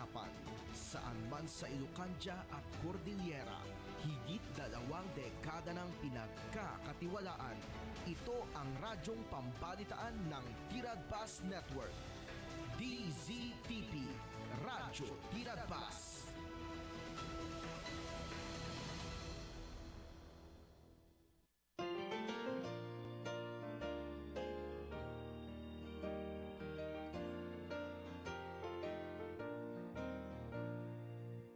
kaganapan. Saan man sa Ilocania at Cordillera, higit 2 dekada ng pinagkakatiwalaan. Ito ang radyong pambalitaan ng Tiradpas Network. DZTP, Radyo Tiradpas.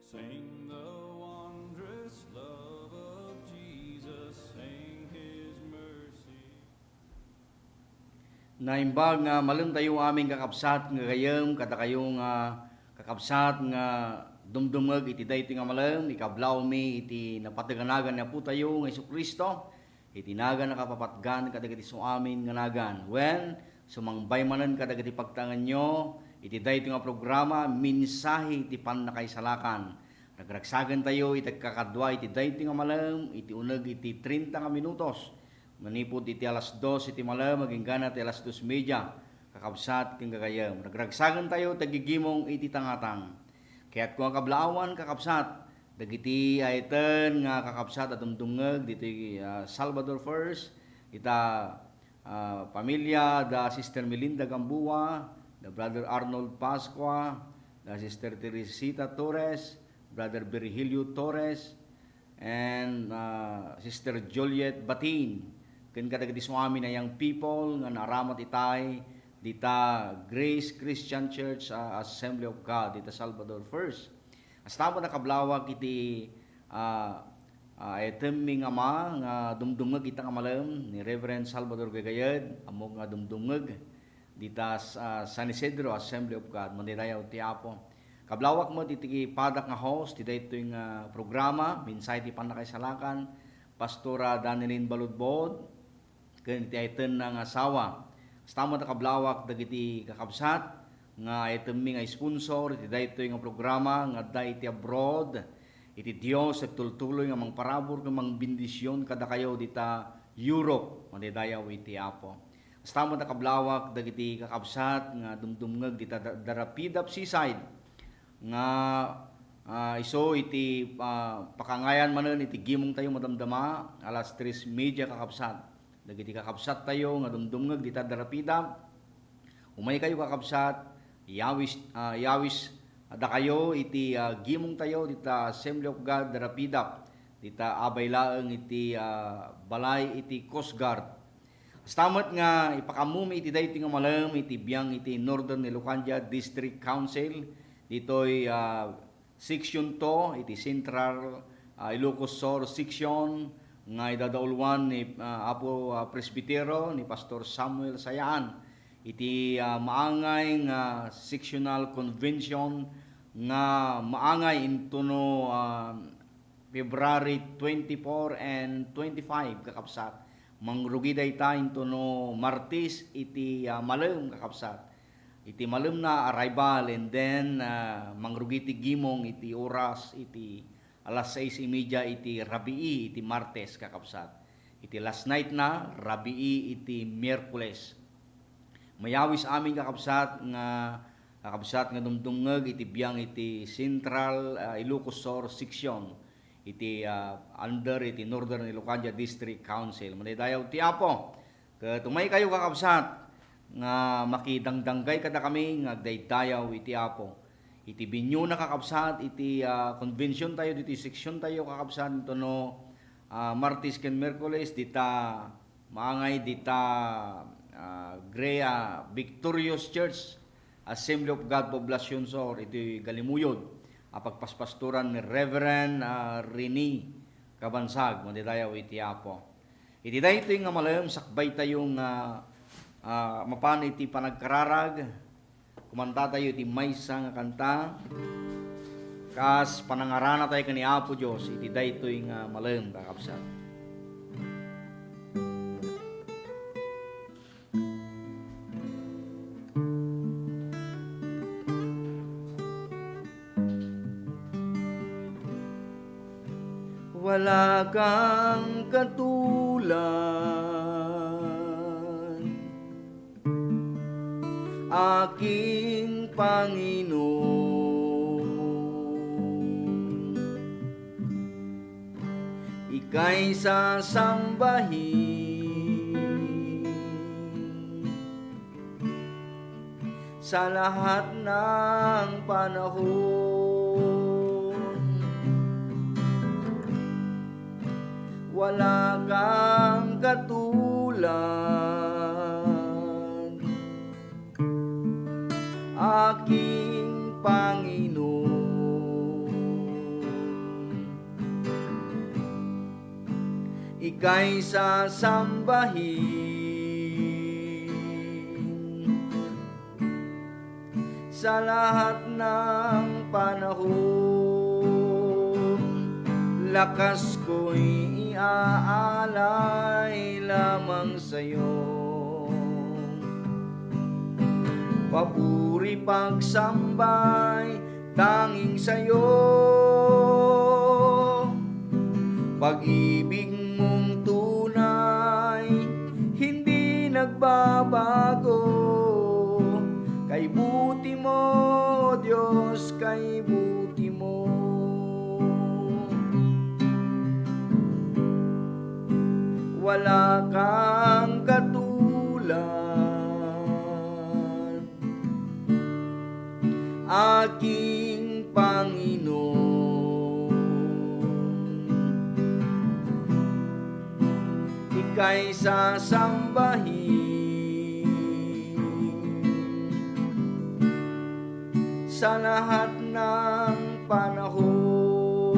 Sing the wondrous love of Jesus, sing His mercy. Naimbag nga malam tayo aming kakabsat nga gayem kada kayong kakabsat nga dumdumeg iti daytoy nga malam ikablaw mi iti napataganagan na po tayo nga Jesucristo iti naga nakapapatgan kadagiti so amin nga nagan when sumangbay manen kadagiti pagtangan nyo iti daytoy nga programa mensahe iti pannakaisalakan nagragsagan tayo iti kakadwa iti daytoy nga malam iti uneg iti 30 nga minutos manipod iti alas 2 iti malam maging gana iti alas 2:30 kakabsat king gagayem nagragsagan tayo tagigimong iti tangatang kaya't kung kablaawan kakabsat dagiti ayten nga kakabsat at dumdumngeg diti Salvador First ita pamilya da Sister Melinda Gambua, da Brother Arnold Pascua, da Sister Teresita Torres, Brother Virgilio Torres, and Sister Juliet Batin. Ken kadagiti suami na young people nga naramat itay dita Grace Christian Church Assembly of God dita Salvador First. Astamo na kablawag iti item ama nga dumdumeg ita nga malam ni Reverend Salvador Gagayed among nga dumdumeg dita San Isidro Assembly of God manirayaw ti Apo. Kablawak mo iti padak nga host ti daytoy nga programa minsay ti pannakaisalakan Pastora Danilyn Baludbod ken iti item nga asawa. Astamo na kablawak dagiti kakabsat nga item nga sponsor iti daytoy nga programa nga da iti abroad iti Dios at tultuloy nga mangparabor nga mangbendisyon kada kayo dita Europe manidayaw iti Apo. Astamo na kablawak dagiti kakabsat nga dumdumngeg dita the Rapidap Seaside nga iso iti pakangayan manen iti gimong tayo madamdama alas 3:30 kakabsat. Dagiti kakabsat tayo nga dumdumngeg dita the Rapidap. Umay kayo kakabsat yawis ada kayo iti gimong tayo dita Assembly of God the Rapidap dita abay laeng iti balay iti Coast Guard. Astamat nga ipakamumi iti daytoy nga malam iti biyang iti Northern Ilocania District Council ditoy section 2 iti Central Ilocos Sur section nga idadaulwan ni Apo Presbitero ni Pastor Samuel Sayaan iti maangay nga sectional convention nga maangay into no February 24 and 25 kakabsat mangrugi dayta into no Martes iti malam kakabsat iti malam na arrival and then mangrugi ti gimong iti oras iti alas 6:30 iti Rabii iti Martes kakabsat iti last night na Rabii iti Miyerkules. Mayawis amin kakabsat nga dumdumngeg iti biyang iti Central Ilocos Sur section iti under iti Northern Ilocania District Council. Manidayaw ti Apo. Tumay kayo kakabsat nga makidangdanggay kada kami nga daydayaw iti Apo. Iti binyo na kakabsat iti convention tayo diti section tayo kakabsat ito no Martes ken Miyerkules dita maangay dita Grea Victorious Church Assembly of God Poblacion Sur iti Galimuyod apagpaspastoran ni Reverend Rene Cabansag mandidayaw iti Apo. Iti daytoy nga malam sakbay tayong mapan iti panagkararag kumanta tayo iti maysa nga kanta kas panangarana tayo kani Apo Dios iti daytoy nga malam kakabsat. Wala kang katulad, aking Panginoon. kaysa sambahin sa lahat ng panahon. Wala kang katulad, aking Panginoon. Ika'y sasambahin sa lahat ng panahon. Lakas ko'y iaalay lamang sa'yo. Papuri pagsambay tanging sa'yo. Pag-ibig mong tunay hindi nagbabago. Kay buti mo, Diyos, kay buti mo. Wala kang katulad, aking Panginoon. Ika'y sasambahin sa lahat ng panahon.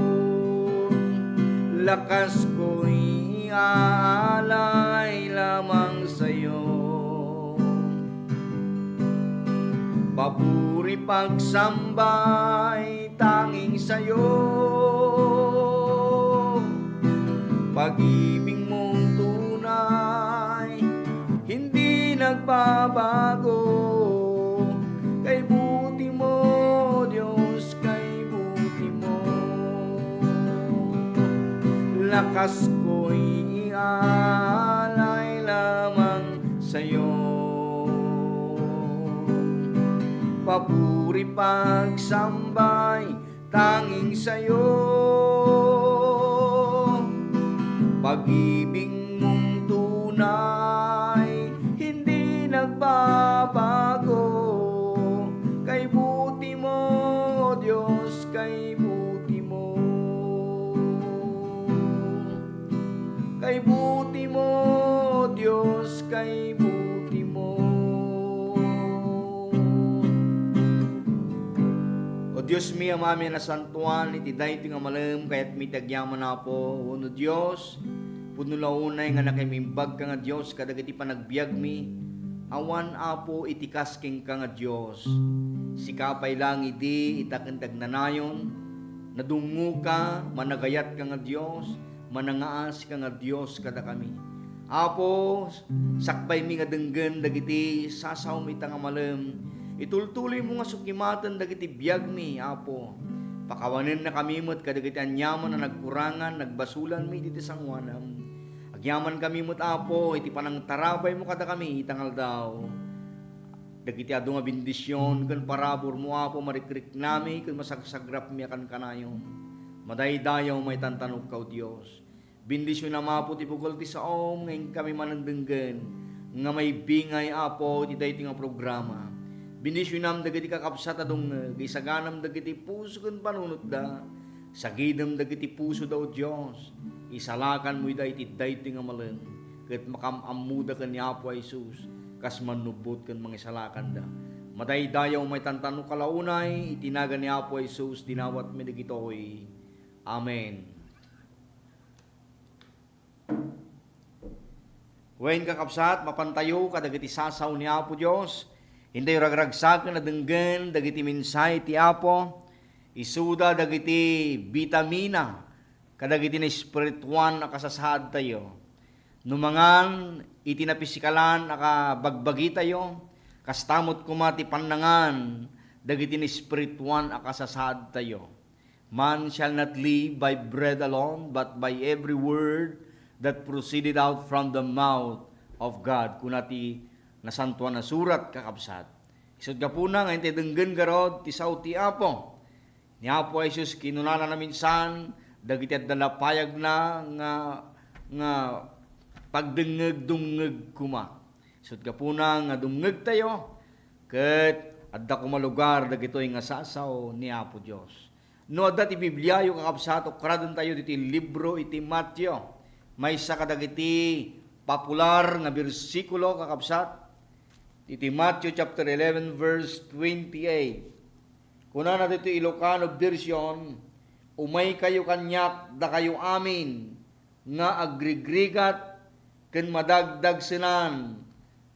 Lakas ko'y aalay lamang sa'yo. Papuri pagsambay tanging sa'yo. Pag-ibig mong tunay hindi nagbabago. Kay buti mo, Diyos, kay buti mo. Lakas ko'y iaalay lamang sa'yo. Papuri pagsambay tanging sa'yo. Pag-ibig mong tunay hindi nagbabago. Kay buti mo, Diyos, kay buti mo. Kay buti mo, Diyos, kay buti mo. O Diyos mi, amami na santuan, iti dahi nga malam, kaya't mi tagyaman na po. Uno Diyos, puno launay nga nakimimbag ka nga Diyos, kadag iti panagbiag mi, awan apo itikas king ka nga Diyos. Sikapay lang iti itakendag nanayon, nadungo ka, managayat ka nga Diyos, manangaas ka nga Diyos kada kami. Apo, sakbay mi nga denggen dagiti sasaw mi ta nga malam, itultuloy mo nga sukimatan dagiti biag mi, Apo. Pakawanen na kami mo't kadagiti anyaman na nagkurangan, nagbasulan mi diti sangwanam. Agyaman kami mo't Apo, iti panang tarabay mo kada kami, itangal daw. Dagiti adu nga bendisyon, kan parabor mo Apo, marikrik nami, kan masagsagrap mi akan kanayon. Madaydayaw may tantanog kaw Diyos. Bendisyon na Apo, ti pugol ti saom, ngayon kami manandenggen, nga may bingay Apo, ti dayti nga programa. Bendisyon nam dagiti kakapsat adong gisaganam dagiti puso kan panunot da. Sagidam dagiti puso daw Diyos. Isalakan mo iti dayti nga malen. Ket makamamuda kan ni Apo Jesus. Kas manubot kan mangisalakan da. Madaydayaw may tantano kalaunay. Itinaga ni Apo Jesus. Dinawat mi dagitoy. Amen. Wen kakapsat, mapantayo kadagiti sasaw ni Apo Diyos. Hindi ragragsakan na denggen dagiti minsay ti Apo. Isuda dagiti vitamina kadagiti na espirituan na kasasahad tayo. Numangan iti na pisikalan nakabagbagi tayo. Kastamot kumati panangan dagiti na espirituan na kasasahad tayo. Man shall not live by bread alone, but by every word that proceeded out from the mouth of God. Kunati nasantuan na surat kakabsat. Isod ka po na, ngayon tayo denggen garod, ti sao ti Apo. Ni Apo Jesus, kinunala na minsan, dagiti adda napayag na nga pagdengeg-dungeg kuma. Isut kapuna nga dungeg tayo ket adda kumalugar dagitoy nga sasaw ni Apo Dios. No adda ti Biblia yu kakabsat okradon tayo diti libro iti Mateo. Maysa kadagiti popular nga bersikulo kakabsat iti Matthew chapter 11 verse 28. Kuna na dito Ilocano version, umay kayo kanyak da kayo amin nga agrigrigat ken madagdag senan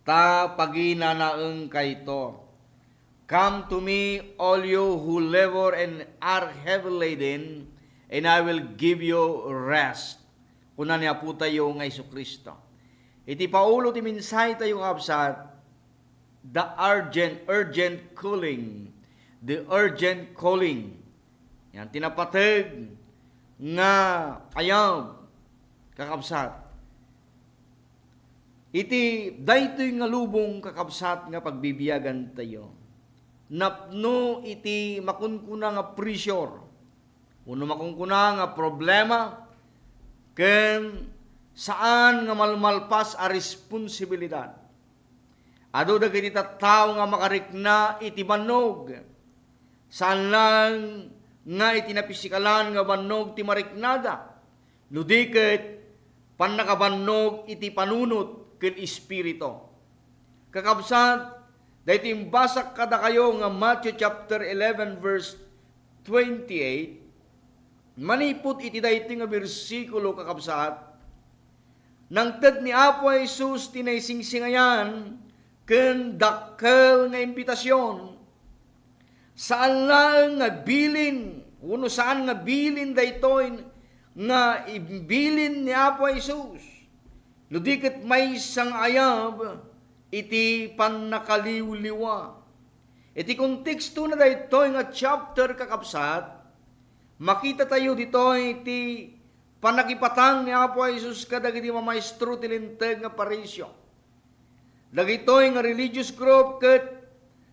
ta paginanaeng kayto. Come to me all you who labor and are heavy laden, and I will give you rest. Kuna niya po tayo nga Kristo. Iti paulo ti minsay tayo kakabsat, the urgent calling. The urgent calling. Yan, tinapatag nga ayaw kakabsat. Iti daytoy nga lubong kakabsat nga pagbibiyagan tayo. Napno iti makunkuna nga pressure. Uno makunkuna nga problema ken saan nga malmalpas a responsibilidad. Ado dagiti tattao nga makarikna iti bannog. Saan lang nga iti napisikalan nga bannog ti mariknada. Nudiket pan nakabannog iti panunot ken espirito. Kakabsat, dahiti imbasak kada kayo nga Matthew chapter 11 verse 28, manipot iti dahiti nga bersikulo kakabsat, nang ted ni Apo Jesus tinaysingsingayan, ken dakkel nga imbitasyon, saan lang nga bilin, uno saan nga bilin daytoy nga ibilin ni Apo Jesus. Ludiket may sang ayab, iti pannakaliwliwa. Iti konteksto na daytoy nga chapter kakabsat, makita tayo ditoy iti panakipatang ni Apo Jesus kadagiti mamaestro tilinteg nga parisyo. Dagitoy nga religious group ket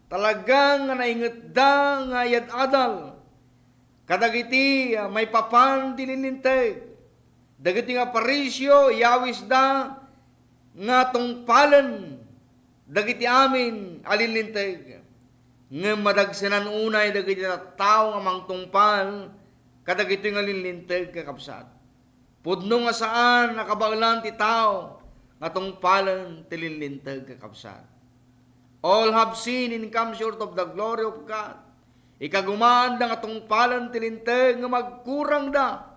talagang nga naingetda nga yadadal. Kadagiti may papan tilinteg. Dagiti nga parisyo yawis da nga tungpalan dagiti amin alinlinteg. Nga madagsenan unay dagiti tao nga mangtungpal kadagiti nga linlinteg kakabsat. Pudno nga saan nakabaglan ti tao nga tungpalan tilinlinteg kakabsat. All have seen and come short of the glory of God. Ikagumaan da nga tungpalan tilinteg nga magkurang da.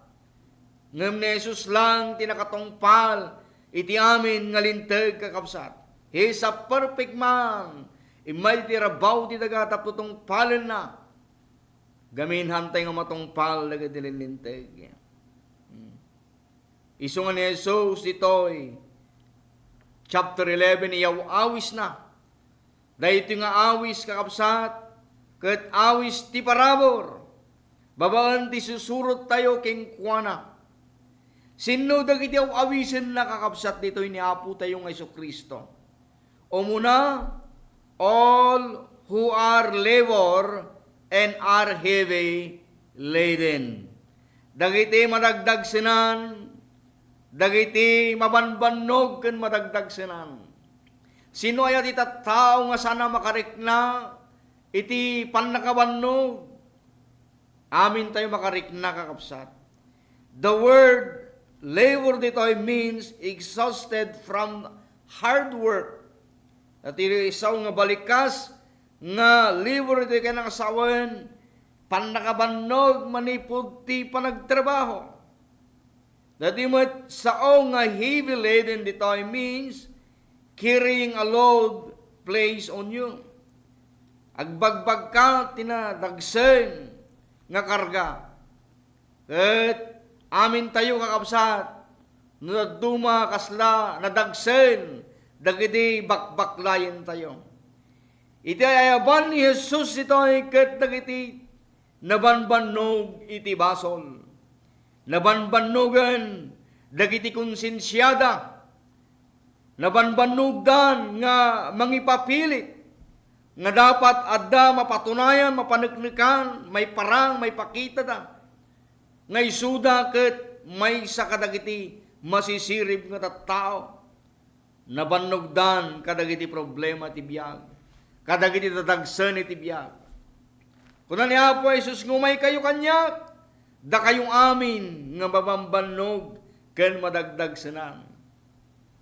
Ngem ni Jesus lang tinakatungpal iti amin nga linteg kakabsat. He is a perfect man. Imay ti rabaw ti daga tapno tungpalan na. Gamin hantay nga matungpal daga tilinlinteg. Isu nga ni Jesus itoy chapter 11 iyaw awis na. Dahito nga awis kakabsat, ket awis ti parabor. Babaan ti susurot tayo king kuana. Sino dagiti awisen na kakabsat dito ni Apo tayo nga Kristo. O muna, all who are labor and are heavy laden. Dagiti madagdag sinan, dagiti mabanbannog ken madagdag senan. Sino ayat ita tao nga sana makarikna iti pannakabannog? Amin tayo makarikna kakabsat. The word labor dito means exhausted from hard work. At isaw nga balikas nga labor dito kaya nakasawan pannakabannog manipod ti panagtrabaho. Dati mo sao nga heavy laden dito means carrying a load placed on you. Agbagbag ka tinadagsen nga karga. At amin tayo kakabsat naduma kasla nadagsen dagiti bakbaklayen tayo. Iti ayaban ni Jesus ito ket dagiti nabanbannog iti basol. Nabanbannogan dagiti konsensyada. Nabanbannogan nga mangipapilit nga dapat adda mapatunayan, mapaneknekan, may parang, may pakita da. ngay suda ket may sa kadagiti masisirib nga tattao, nabanogdan kadagiti problema ti biyag, kadagiti tatagsen iti biyag. Kuna ni Apo Jesus ngumay kayo kanyak, da kayong amin nga mabambanog ken madagdag senan.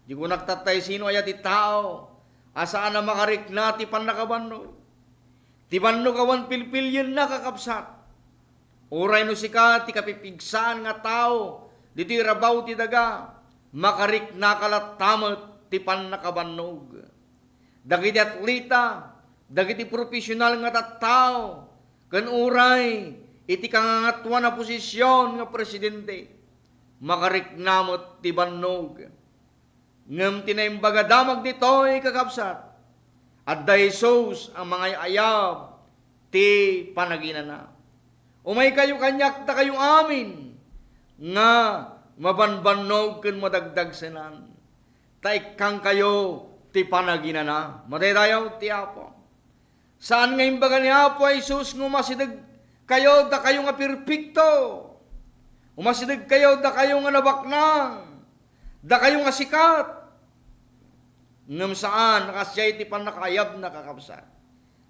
Di ko nagtatay sino aya ti tao, asaan na makarik na ti panakabannog. Ti bannog awan pilpilyen na kakapsat. Uray no sika ti kapipigsaan nga tao, diti rabaw ti daga, makarik na kalatamet ti panakabannog. Dagiti atleta, dagiti profesional nga tattao, ken uray iti kangangatwa na posisyon nga presidente, makariknamot ti bannog. Ngem tinaimbaga damag ditoy kakabsat, at daisos ang mga ayab ti panaginana. Umay kayo kanyak ta kayong amin, nga mabanbannog ken madagdag senan. Taikang kayo ti panaginana. Mataydayaw ti Apo. Saan nga imbaga ni Apo Jesus ngumasidag kayo da kayo nga perpekto. Umasidag kayo da kayo nga nabaknang. Da kayo nga sikat. Ngam saan nakasya iti panakayab na kakabsat.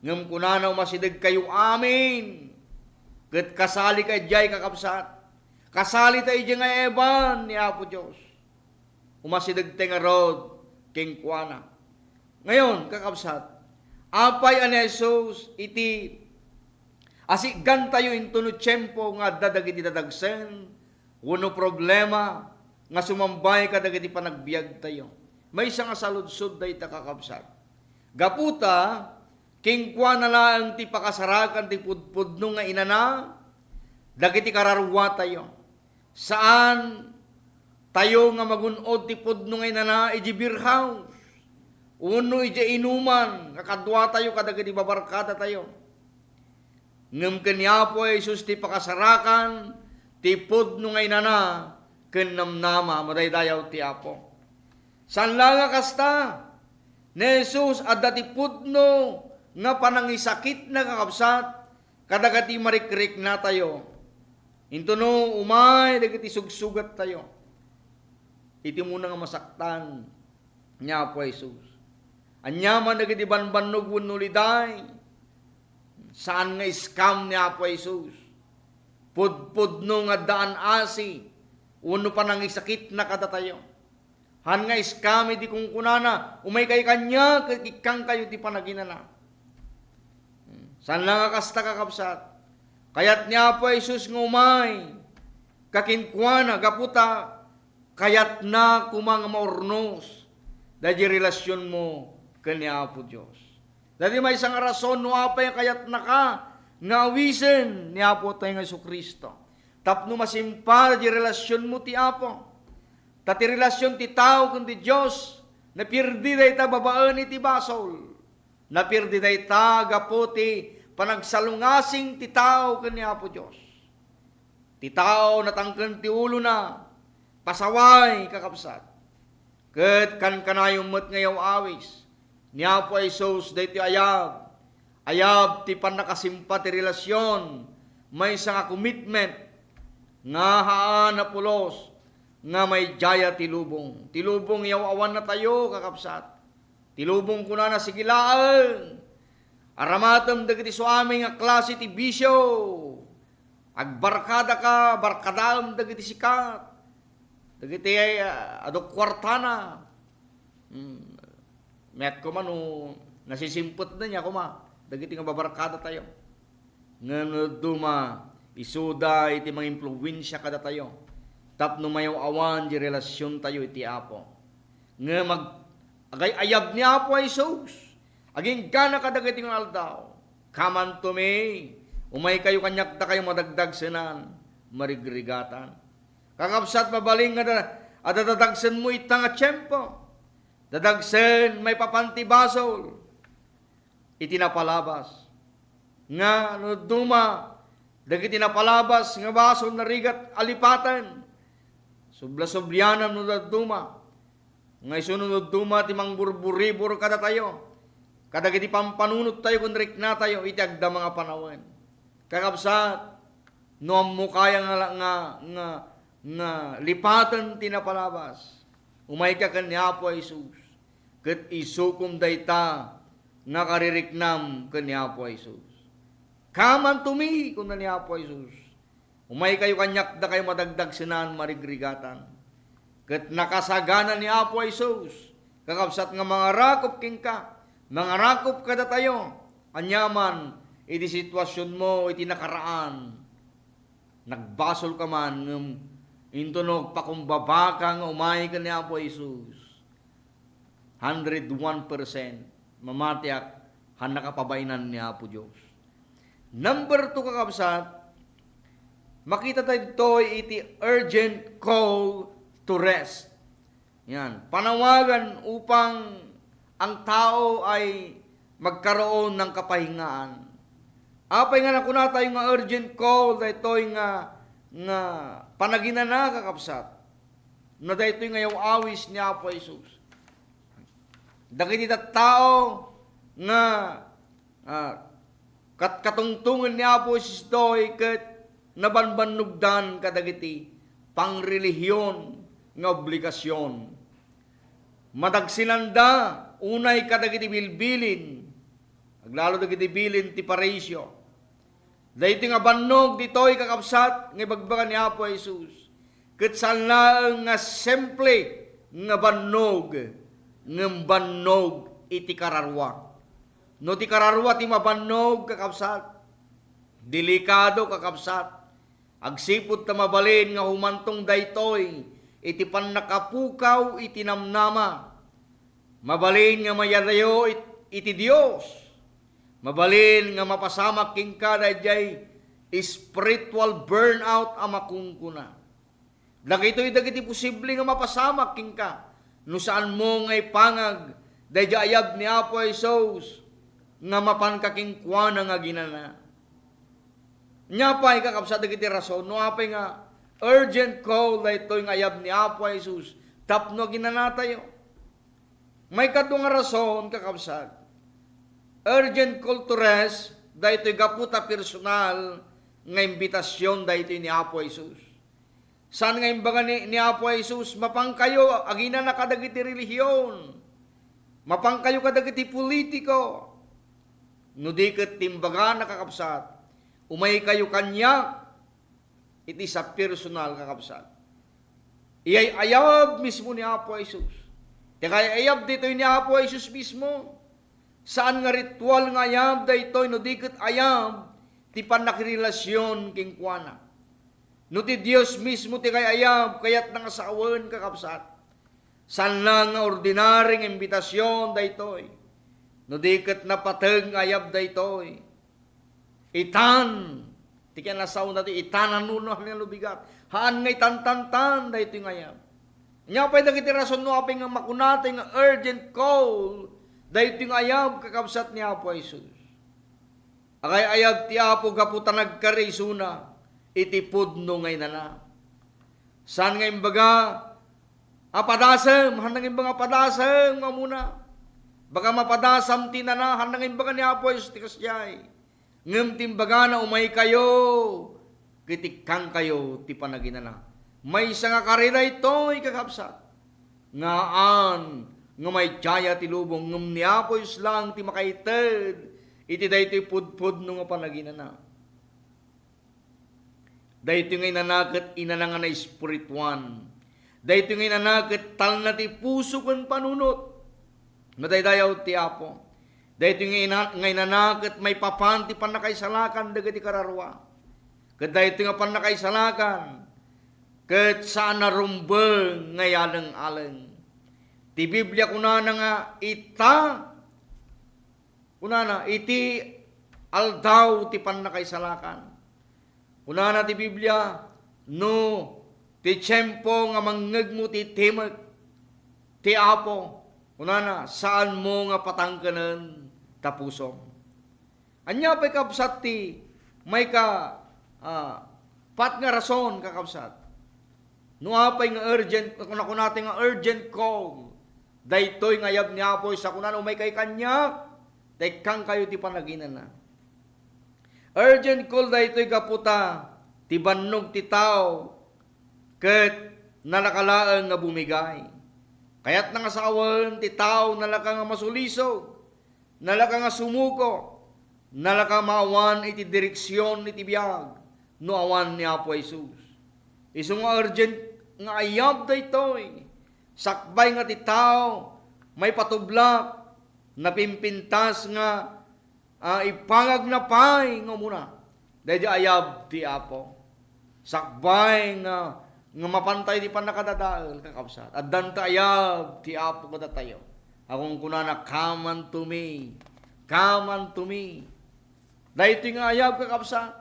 Ngam kunana umasidag kayo amin. Ket kasali kay jay kakabsat. Kasali tayo dyan nga eban ni Apo Diyos. Umasidag tayo nga rod king kuana. Ngayon kakabsat, apay ani Jesus iti asigan tayo into no tiyempo nga dadagiti dadagsen, uno problema nga sumambay kadagiti panagbiag tayo. May isa nga saludsod day ta kakabsat. Gaputa king kuana lang ti pakasarakan ti pudpudno nga inana, dagiti kararwa tayo. Saan tayo nga magunod ti pudno nga inana iji beer house. Uno ije inuman, kakadwa tayo kadagiti babarkada tayo. Ngem kanya po Jesus ti pakasarakan, ti pudno ngay nana, ken namnama, madaydayaw ti Apo. San lang kasta, ni Jesus adda ti pudno, nga panangisakit na kakabsat, kadagati marikrik na tayo. Into no, umay, dagiti sugsugat tayo. Iti muna nga masaktan, niya po Jesus. Anyaman nagiti banbannog wenno liday. Saan nga scam ni Apo Jesus? Pudpudno nga daan asi. Uno pa nang isakit na kadatayo. Han nga scam iti kung kunana. Umay kay kanya, ikang kayo ti panaginana. Saan lang nga kasta kakabsat? Kayat ni Apo Jesus nga umay. Kakinkwana, gaputa. Kayat na kumang maurnos. Dahil relasyon mo kanya Apo Diyos. Dahil may isang rason no apay kayat naka nga awisen ni Apo tayo nga Kristo. Tapno masimpa di relasyon mo ti Apo. Tati relasyon ti tao kundi Diyos. Napirdi day ta babaan iti basol. Napirdi day ta gaputi panagsalungasing ti tao kanya Apo Diyos. Ti tao natangken ti ulo na pasaway kakabsat. Ket kan kanayong met ngayaw awis. Niya po ay sos dahiti ayab. Ayab ti panakasimpa ti relasyon. May isa nga commitment. Nga haan na pulos. Nga may jaya ti lubong. Ti lubong yaw awan na tayo kakabsat. Ti lubong kuna na sigilaan. Aramatom dagiti suami nga klase ti bisyo. Agbarkada ka, barkadaam dagiti sikat. Dagiti adok kwartana. Met ko man nasisimpot na niya kuma. Dagiti nga babarkada tayo. Nga duma, isuda iti mga impluwensya kada tayo. Tapno mayaw awan di relasyon tayo iti Apo. Nga agay-ayab ni Apo ay sos. Aging gana kadagiti nga aldaw. Kaman to me, umay kayo kanyak da kayo madagdag senan, marigrigatan. Kakabsat mabaling nga adadagsen mo itang nga tiyempo. Dadagsen may papanti basol. Itinapalabas. Nga no duma, dagiti napalabas nga basol na rigat alipatan. Subla-sublianan no duma. Nga isunod duma timang burburibur kada tayo. Kadagiti pampanunot tayo kung rik na tayo, iti agda mga panawan. Kakabsat, No mo kaya nga lipatan tinapalabas. Umay ka kanya po Jesus. Ket isukom dayta nga kaririknam kanya po Jesus. Kaman tumi kun niya po Jesus. Umay kayo kanyak da kayo madagdag sinan marigrigatan. Ket nakasagana ni Apo Jesus. Kakabsat nga mga rakop king ka. Mga rakop kada tayo. Anyaman iti sitwasyon mo iti nakaraan. Nagbasol ka man intunog pakumbaba ka nga umay ka ni Apo Jesus. 101% mamatiak han nakapabainan ni Apo Diyos. Number 2 kakabsat, makita tayo dito iti urgent call to rest. Yan, panawagan upang ang tao ay magkaroon ng kapahingaan. Apay nga nakuna tayo nga urgent call, dito nga panaginan na kakabsat. Na dito nga yung awis ni Apo Jesus. Dagiti tao nga katungtungan ni Apo Jesus doy ket nabanbanugdan kadagiti pangrelihiyon nga obligasyon. Madagsinanda unay kadagiti bilbilin. Aglalo dagiti bilin ti parisyo. Dayto nga bannog ditoy kakabsat nga bagbagan ni Apo Jesus. Ket sanlaeng nga simple nga bannog iti kararwa. No ti kararwa ti mabannog kakabsat. Delikado kakabsat. Agsipot ta mabalin nga humantong daytoy iti pannakapukaw iti namnama. Mabalin nga mayadayo iti Dios. Mabalin nga mapasamak king ka dayjay spiritual burnout amakungkuna. Dagiti posible nga mapasamak king ka. No saan mo ngay pangag dayjay ayab ni Apo Jesus nga mapankaking kuana nga ginana. Nya pay kakabsat dagiti rason no apay nga urgent call daytoy nga ayab ni Apo Jesus tapno ginana tayo. May kadto nga rason kakabsat. Urgent call to rest daytoy gaputa personal nga imbitasyon daytoy ni Apo Jesus. Saan nga imbaga ni Apo Jesus mapangkayo agina na kadagiti relihiyon. Mapangkayo kadagiti politiko. No di ket timbaga nakakabsat, umay kayo kanya, iti sa personal kakabsat. Iyay ayab mismo ni Apo Jesus. Kaya ayab dito ni Apo Jesus mismo. Saan nga ritual nga ayab dito, no di ket ayab, ti panakirelasyon king kuana. No ti Dios mismo ti kay ayab, kayat nangasawan kakabsat. Saan lang nga ordinaryong imbitasyon daytoy. No di ket napateg ayab daytoy. Itan, ti ken nasaw nati itanan nuno nga lubigat. Haan nga itantantan daytoy ngayab. Nya pay dagiti rason no apay nga makunatay nga urgent call daytoy ngayab kakabsat ni Apo Jesus. Akay ayab ti Apo gaputa nagkarisuna iti pudno ngay nana. Saan nga imbaga apadasem, hanang imbaga apadasem nga muna. Baka mapadasam tinanahan ng imbaga ni Apo Jesus ti kasyay. Ngem timbaga na umay kayo, kitikang kayo ti panaginana. May isa nga karina ito ikakabsat. Ngaan, nga may tiyaya ti lubong, ngem ni Apo Jesus lang ti makaited, iti dayto pudpud no nga panaginana. Dayto nga inanaket inananga na spirituan. Dayto nga inanaket tal na ti puso ken panunot. Madaydayaw ti Apo. Dahito nga inanaket may papanti panakaisalakan dagiti kararwa. Ket dahito nga panakaisalakan ket saan narumbeng nga yalang-alang. Ti Biblia kunana nga iti aldaw ti panakaisalakan. Kunana ti Biblia no ti tiyempo nga mangngeg mo ti timek ti Apo. Unana, saan mo nga patangkanan tapusom? Anya pa'y kabsat ti, may pat nga rason kakabsat. No apay nga urgent, kung natin nga urgent call, daytoy nga yab ni Apo sa kunan, umay kay kanya, tekang kayo ti panaginan na. Urgent call daytoy kaputa, ti ti bannog ti tao, ket nalakalaeng nga bumigay. Kayat nga sawan ti tao nalaka nga masulisog, nalaka nga sumuko, nalaka maawan iti direksyon iti biyag, no awan ni Apo Jesus. Isu nga urgent nga ayab daytoy, sakbay nga ti tao, may patublak, napimpintas nga ipangag na pay nga muna. Dahil ayab ti Apo. Sakbay nga mapantay di pa nakadadaal kakabsat. At danta ayab ti Apo kada tayo. Akong kunana, come unto me. Come unto me. Dahil ito nga ayab kakabsat.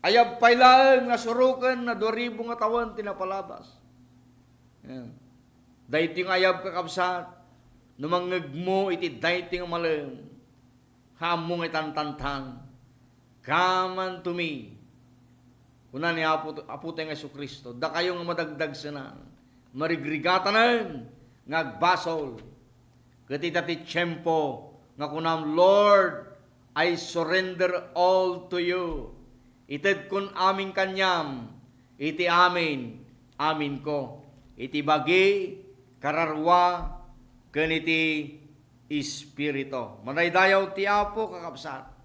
Ayab pailaan nga surukan na 2,000 nga taon tinapalabas. Yan. Dahil ito nga ayab kakabsat. Numangag mo iti dahil nga malam. Hamong itantantan. Come unto me. Kuna ni Apo tayo nga Kristo, da kayo nga madagdag sana, marigrigatanan, ngagbasol, katita ti tiyempo, nga kunam, Lord, I surrender all to you. Ited kun aming kanyam, iti amin, amin ko. Iti bagi, kararwa, kaniti Espiritu. Manaydayaw ti Apo kakabsat.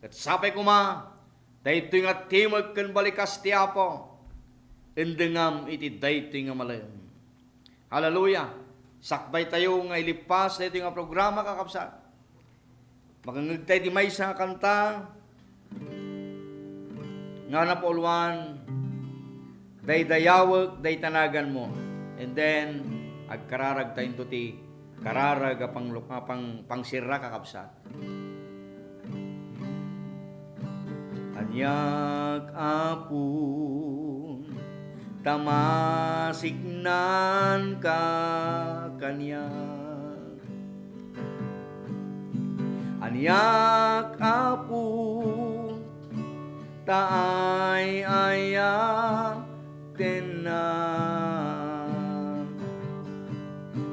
Kat sapay kuma, dahito nga timag kan balikas ti Apo, endengam iti dahito nga malayam. Hallelujah! Sakbay tayo nga ilipas, dahito nga programa kakabsat. Makangag tayo di may isang kanta, nga napuluan, day dayawag, day tanagan mo. And then, agkararag tayo ti kararag pang sirra kakabsat. Anyak apun tamasignan ka kanya. Anyak apun taay ayak tenan.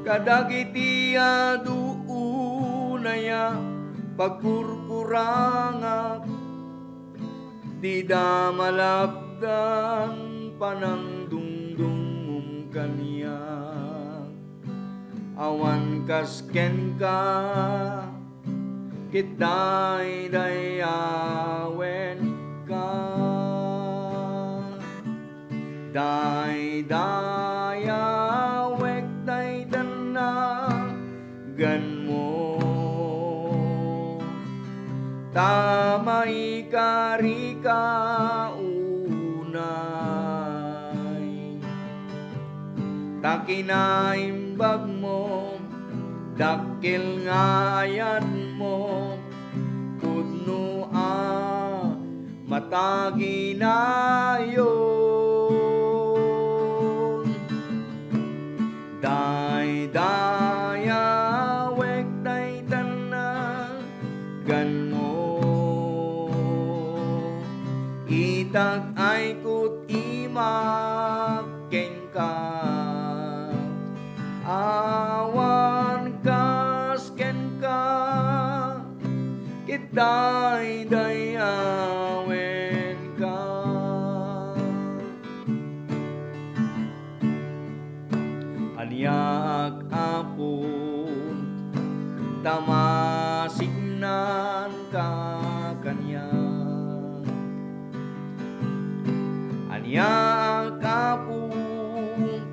Kadagiti aduunaya pagkurkurangak di damalabdan panang dungdungum kaniya. Awan kasken ka kitay dayawen ka. Day dayawek day danagan mo. Tamay karika unay, takinaimbag mo, dakil ngayat mo, pudno mataginayon. Day dayawek day tanagan mo. Itag ay kut imaking ka, awan kasken ka, kitay dayawen ka. Anyak apon tamasignan ka kanya. Anyak apun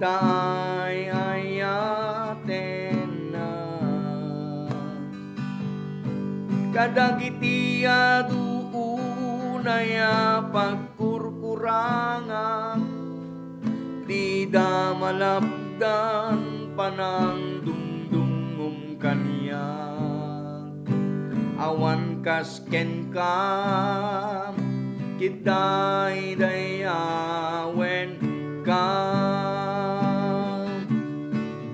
tay ayaten na. Kadagiti aduunaya pagkurkuranga, di damalabdan panang dungdungum kanya. Awan kasken ka kitay dayawen ka.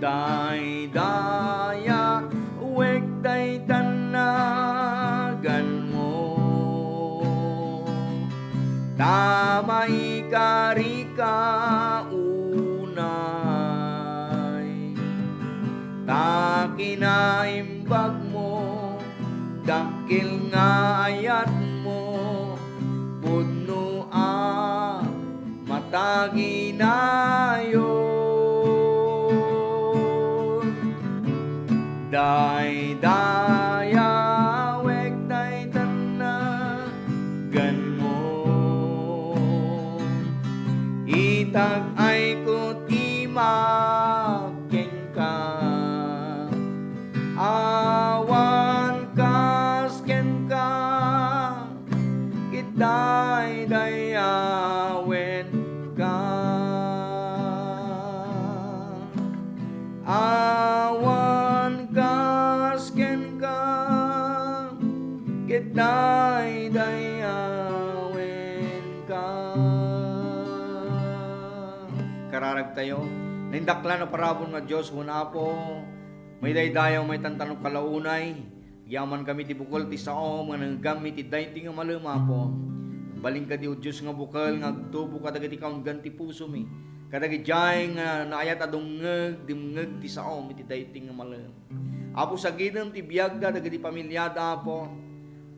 Day daya wek day tanagan mo. Tamay karika unay, takinaimbag mo, dakil nga ayat mo, pudno taginayon. Dayawek day tanagan mo, itag ay kot imaking ka, awan kasken ka, kitay dayawen ka, awan kasken ka, kitay dayawen ka. Kararag tayo, nindakla na parabon nga Diyos, huna po, may daydayaw, may tantanong kalaunay, yaman kami ti bukol ti sao, nga nanggamit ti dayti nga maluma po. Baling ka di o Diyos nga bukal, nga agtubo ka dagiti kaon ganti puso mi. Kadagi jay nga naayat adungeg, dimngeg ti sao, mi ti dayti nga maluma. Apo sa gidem ti biyag da, dagiti pamilyada po.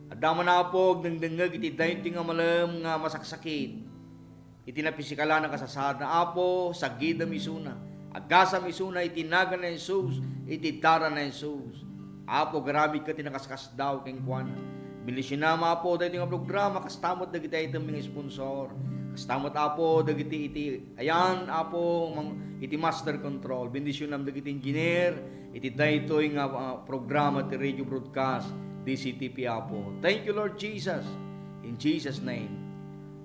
Adama na po, dengdengeg iti dayti nga malum nga masaksakit. Iti napisikala na kasasada apo, sa gidem isuna. Agasam isuna, itinaga na Jesus, itidara na Jesus. Apo, grabe ka tinakaskas daw keng kuwan. Bilisinama apo, dahil nga programa, kastamot dagiti item mga sponsor. Kastamot apo, dagiti iti, ayan apo, iti master control. Bendisyonam dagiti engineer, iti dahito nga programa ti radio broadcast, DCTP apo. Thank you Lord Jesus. In Jesus name.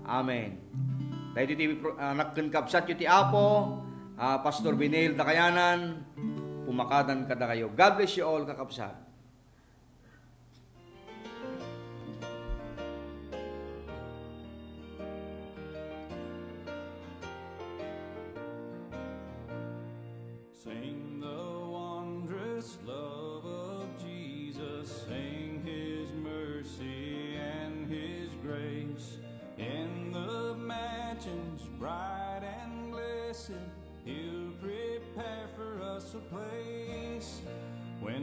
Amen. Dahito iti nakkenkapsat yu ti apo, Pastor Binel Dakayanan, pumakadan kada kayo. God bless you all, kakapsat. Sing the wondrous love of Jesus, sing His mercy and His grace. In the mansions bright and blessed, He'll prepare for us a place.